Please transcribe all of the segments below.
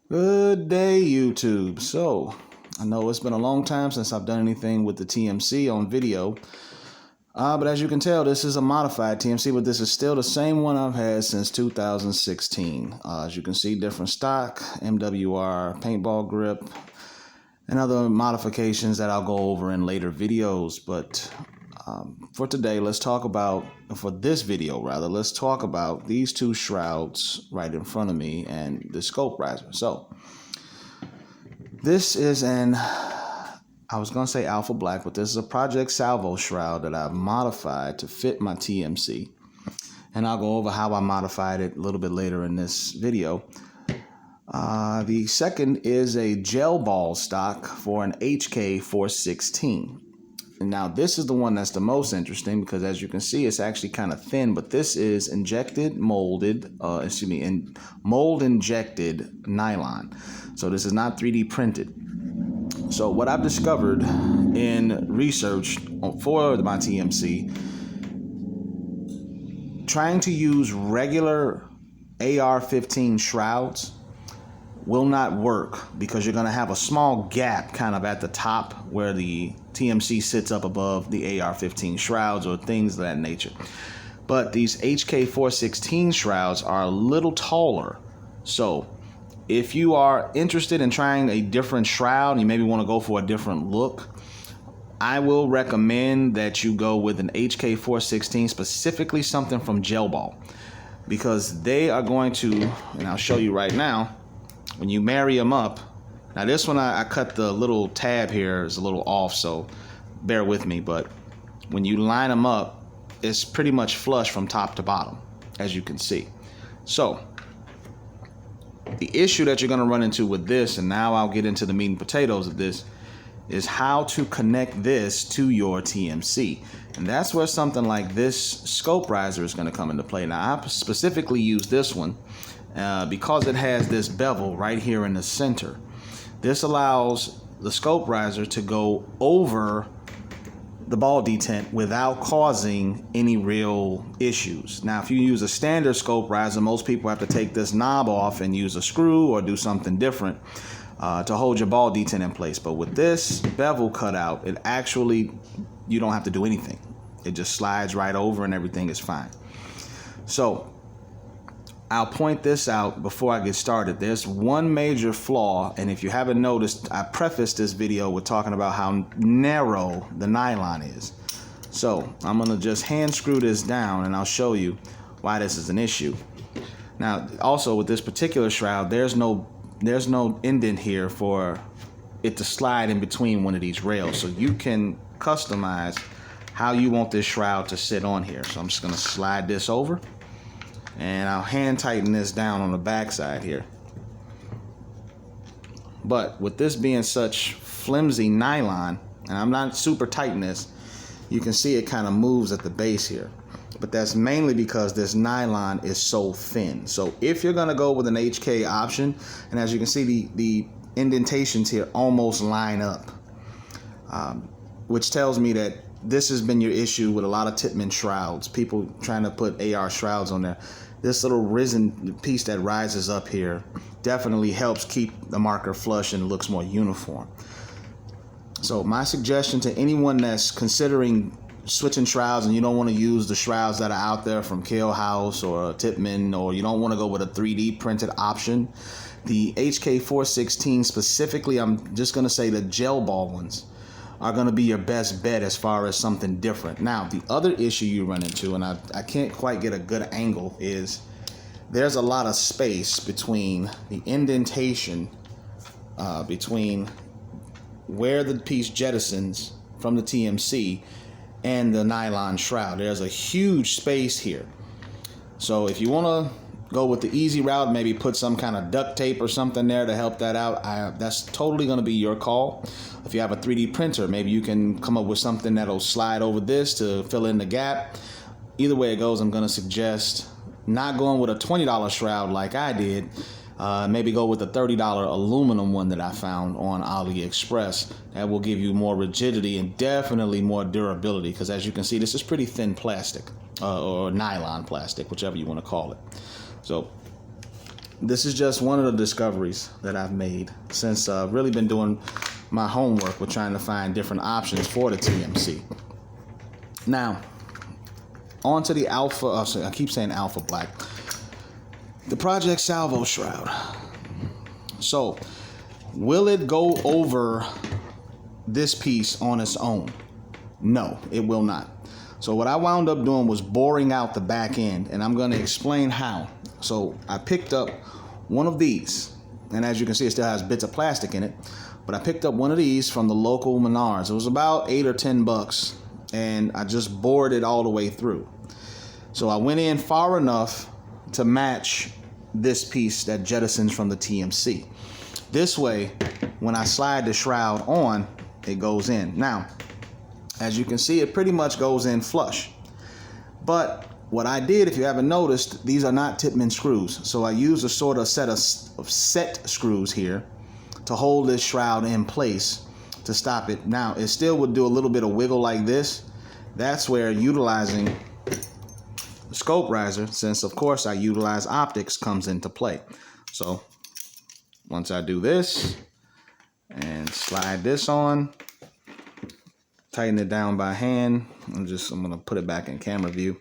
Good day, YouTube. So, I know it's been a long time since I've done anything with the TMC on video. But as you can tell, this is a modified TMC, but this is still the same one I've had since 2016. As you can see, different stock, MWR, paintball grip, and other modifications that I'll go over in later videos. But for today, let's talk about these two shrouds right in front of me and the scope riser. So this is I was going to say alpha black, but this is a Project Salvo shroud that I've modified to fit my TMC. And I'll go over how I modified it a little bit later in this video. The second is a gel ball stock for an HK 416. And now this is the one that's the most interesting because as you can see, it's actually kind of thin, but this is mold injected nylon. So this is not 3D printed. So what I've discovered in research for my TMC, trying to use regular AR-15 shrouds will not work because you're going to have a small gap kind of at the top where the TMC sits up above the AR-15 shrouds or things of that nature. But these HK 416 shrouds are a little taller. So if you are interested in trying a different shroud and you maybe want to go for a different look, I will recommend that you go with an HK 416, specifically something from Gel Ball, because they are going to, and I'll show you right now, when you marry them up. Now this one I cut the little tab here is a little off, so bear with me, but when you line them up, it's pretty much flush from top to bottom, as you can see. So the issue that you're going to run into with this, and now I'll get into the meat and potatoes of this, is how to connect this to your TMC. And that's where something like this scope riser is going to come into play. Now I specifically use this one because it has this bevel right here in the center. This allows the scope riser to go over the ball detent without causing any real issues. Now, if you use a standard scope riser, most people have to take this knob off and use a screw or do something different to hold your ball detent in place. But with this bevel cutout, it actually, you don't have to do anything. It just slides right over and everything is fine. So I'll point this out before I get started. There's one major flaw, and if you haven't noticed, I prefaced this video with talking about how narrow the nylon is. So I'm going to just hand screw this down and I'll show you why this is an issue. Now also with this particular shroud, there's no indent here for it to slide in between one of these rails, so you can customize how you want this shroud to sit on here. So I'm just going to slide this over and I'll hand tighten this down on the back side here. But with this being such flimsy nylon, and I'm not super tighten this, you can see it kind of moves at the base here. But that's mainly because this nylon is so thin. So if you're going to go with an HK option, and as you can see, the indentations here almost line up, which tells me that this has been your issue with a lot of Tippmann shrouds, people trying to put AR shrouds on there. This little risen piece that rises up here definitely helps keep the marker flush and looks more uniform. So my suggestion to anyone that's considering switching shrouds and you don't want to use the shrouds that are out there from Kale House or Tippmann, or you don't want to go with a 3D printed option, the HK 416 specifically, I'm just going to say the gel ball ones are going to be your best bet as far as something different. Now, the other issue you run into, and I can't quite get a good angle, is there's a lot of space between the indentation, between where the piece jettisons from the TMC and the nylon shroud. There's a huge space here. So if you want to go with the easy route, maybe put some kind of duct tape or something there to help that out, that's totally going to be your call. If you have a 3D printer, maybe you can come up with something that'll slide over this to fill in the gap. Either way it goes, I'm going to suggest not going with a $20 shroud like I did. Maybe go with the $30 aluminum one that I found on AliExpress. That will give you more rigidity and definitely more durability, because as you can see, this is pretty thin plastic, or nylon plastic, whichever you want to call it. So this is just one of the discoveries that I've made since I've really been doing my homework with trying to find different options for the TMC. Now, on to the Alpha, I keep saying Alpha Black. The Project Salvo Shroud. So, will it go over this piece on its own? No, it will not. So what I wound up doing was boring out the back end, and I'm going to explain how. So I picked up one of these, and as you can see, it still has bits of plastic in it, but I picked up one of these from the local Menards. It was about $8 or $10, and I just bored it all the way through. So I went in far enough to match this piece that jettisons from the TMC. This way, when I slide the shroud on, it goes in. Now, as you can see, it pretty much goes in flush. But what I did, if you haven't noticed, these are not Tippmann screws. So I used a sort of set of set screws here to hold this shroud in place to stop it. Now, it still would do a little bit of wiggle like this. That's where utilizing the scope riser, since of course I utilize optics, comes into play. So once I do this and slide this on, tighten it down by hand, I'm gonna put it back in camera view.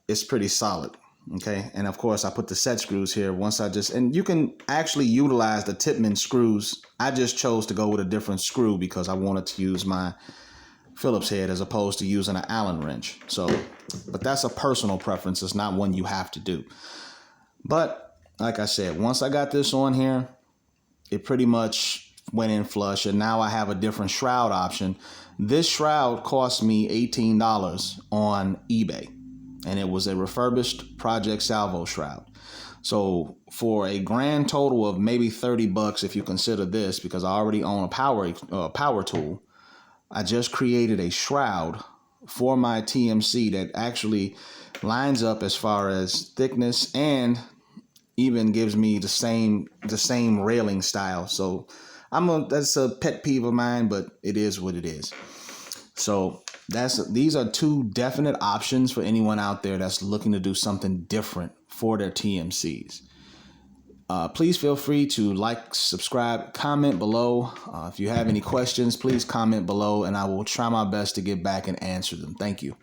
It's pretty solid, okay? And of course I put the set screws here. And you can actually utilize the Tippmann screws. I just chose to go with a different screw because I wanted to use my Phillips head as opposed to using an Allen wrench. So, but that's a personal preference. It's not one you have to do. But like I said, once I got this on here, it pretty much went in flush, and now I have a different shroud option. This shroud cost me $18 on eBay, and it was a refurbished Project Salvo shroud. So for a grand total of maybe $30, if you consider this, because I already own a power tool, I just created a shroud for my TMC that actually lines up as far as thickness and even gives me the same railing style. So that's a pet peeve of mine, but it is what it is. So these are two definite options for anyone out there that's looking to do something different for their TMCs. Please feel free to like, subscribe, comment below. If you have any questions, please comment below, and I will try my best to get back and answer them. Thank you.